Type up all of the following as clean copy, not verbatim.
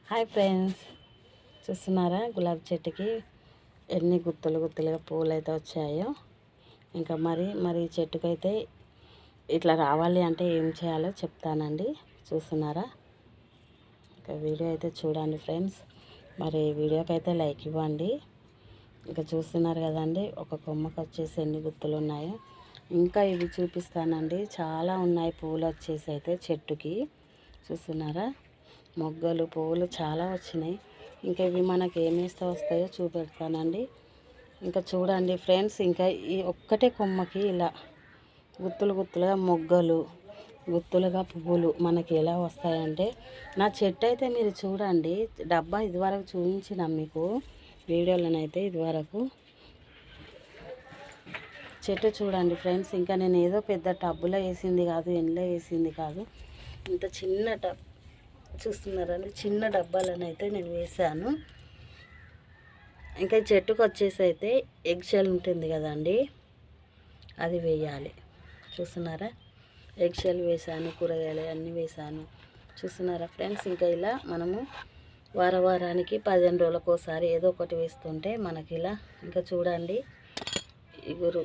Hi friends, చూస్తున్నారా గులాబీ చెట్టుకి ఎన్ని గుత్తులు గుత్తులుగా పూలు అయితే వచ్చాయో. ఇంకా మరి చెట్టుకైతే ఇట్లా రావాలి అంటే ఏం చేయాలో చెప్తానండి. చూస్తున్నారా? ఇంకా వీడియో అయితే చూడండి ఫ్రెండ్స్. మరి వీడియోకి అయితే లైక్ ఇవ్వండి. ఇంకా చూస్తున్నారు కదండి, ఒక కొమ్మకు వచ్చేసి ఎన్ని గుత్తులు ఉన్నాయో. ఇంకా ఇవి చూపిస్తానండి, చాలా ఉన్నాయి పూలు వచ్చేసి అయితే చెట్టుకి. చూస్తున్నారా? మొగ్గలు పువ్వులు చాలా వచ్చినాయి. ఇంకా ఇవి మనకి ఏమేస్తే వస్తాయో చూపెడతానండి. ఇంకా చూడండి ఫ్రెండ్స్, ఇంకా ఈ ఒక్కటే కొమ్మకి ఇలా గుత్తులు గుత్తులుగా మొగ్గలు, గుత్తులుగా పువ్వులు మనకి ఎలా వస్తాయంటే, నా చెట్టు అయితే మీరు చూడండి. డబ్బా ఇదివరకు చూపించినాం మీకు వీడియోలోనైతే. ఇదివరకు చెట్టు చూడండి ఫ్రెండ్స్. ఇంకా నేను ఏదో పెద్ద టబ్బులో వేసింది కాదు, ఎండలో వేసింది కాదు. ఇంత చిన్న టబ్ చూస్తున్నారండి, చిన్న డబ్బాలను అయితే నేను వేసాను. ఇంకా చెట్టుకు వచ్చేసి అయితే ఎగ్ షెల్ ఉంటుంది కదండి, అది వేయాలి. చూస్తున్నారా? ఎగ్ షెల్ వేసాను, కూరగాయలు అన్నీ వేసాను. చూస్తున్నారా ఫ్రెండ్స్? ఇంకా ఇలా మనము వారానికి 15 రోజులకు ఒకసారి ఏదో ఒకటి వేస్తుంటే మనకి ఇలా. ఇంకా చూడండి, ఇగురు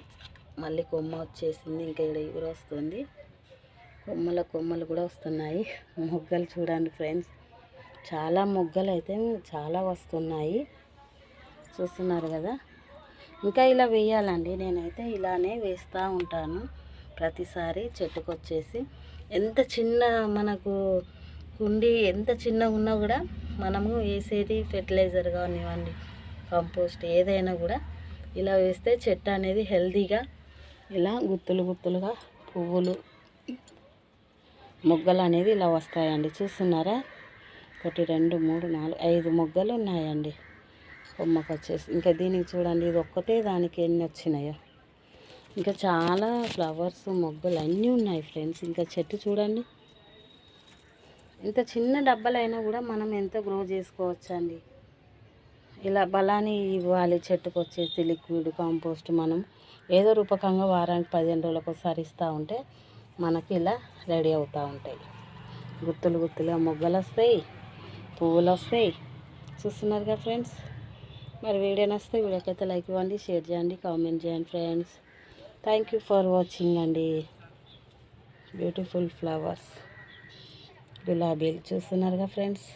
మళ్ళీ కొమ్మ వచ్చేసింది. ఇంకా ఇక్కడ ఇగురు వస్తుంది, కొమ్మలు కూడా వస్తున్నాయి. మొగ్గలు చూడండి ఫ్రెండ్స్, చాలా మొగ్గలు అయితే చాలా వస్తున్నాయి. చూస్తున్నారు కదా? ఇంకా ఇలా వేయాలండి. నేనైతే ఇలానే వేస్తూ ఉంటాను ప్రతిసారి చెట్టుకు వచ్చేసి. ఎంత చిన్న మనకు కుండి ఎంత చిన్నగా ఉన్నా కూడా మనము వేసేది ఫెర్టిలైజర్ కానివ్వండి, కంపోస్ట్ ఏదైనా కూడా ఇలా వేస్తే చెట్టు అనేది హెల్తీగా ఇలా గుత్తులు గుత్తులుగా పువ్వులు మొగ్గలు అనేది ఇలా వస్తాయండి. చూస్తున్నారా? 1 2 3 4 5 మొగ్గలు ఉన్నాయండి కొమ్మకు వచ్చేసి. ఇంకా దీనికి చూడండి, ఇది ఒక్కటే దానికి ఎన్ని వచ్చినాయో. ఇంకా చాలా ఫ్లవర్స్ మొగ్గలు అన్నీ ఉన్నాయి ఫ్రెండ్స్. ఇంకా చెట్టు చూడండి, ఇంత చిన్న డబ్బాలైనా కూడా మనం ఎంత గ్రో చేసుకోవచ్చండి. ఇలా బలాన్ని ఇవ్వాలి చెట్టుకు వచ్చేసి, లిక్విడ్ కాంపోస్ట్ మనం ఏదో రూపకంగా వారానికి 15 రోజులకు ఒకసారి ఇస్తూ ఉంటే మనకి ఇలా రెడీ అవుతూ ఉంటాయి. గుత్తులు గుత్తులుగా మొగ్గలు వస్తాయి, పువ్వులు వస్తాయి. చూస్తున్నారు కదా ఫ్రెండ్స్? మరి వీడియో నచ్చితే వీడియోకైతే లైక్ ఇవ్వండి, షేర్ చేయండి, కామెంట్ చేయండి friends. Thank you for watching అండి. బ్యూటిఫుల్ ఫ్లవర్స్ గులాబీలు చూస్తున్నారు కదా ఫ్రెండ్స్?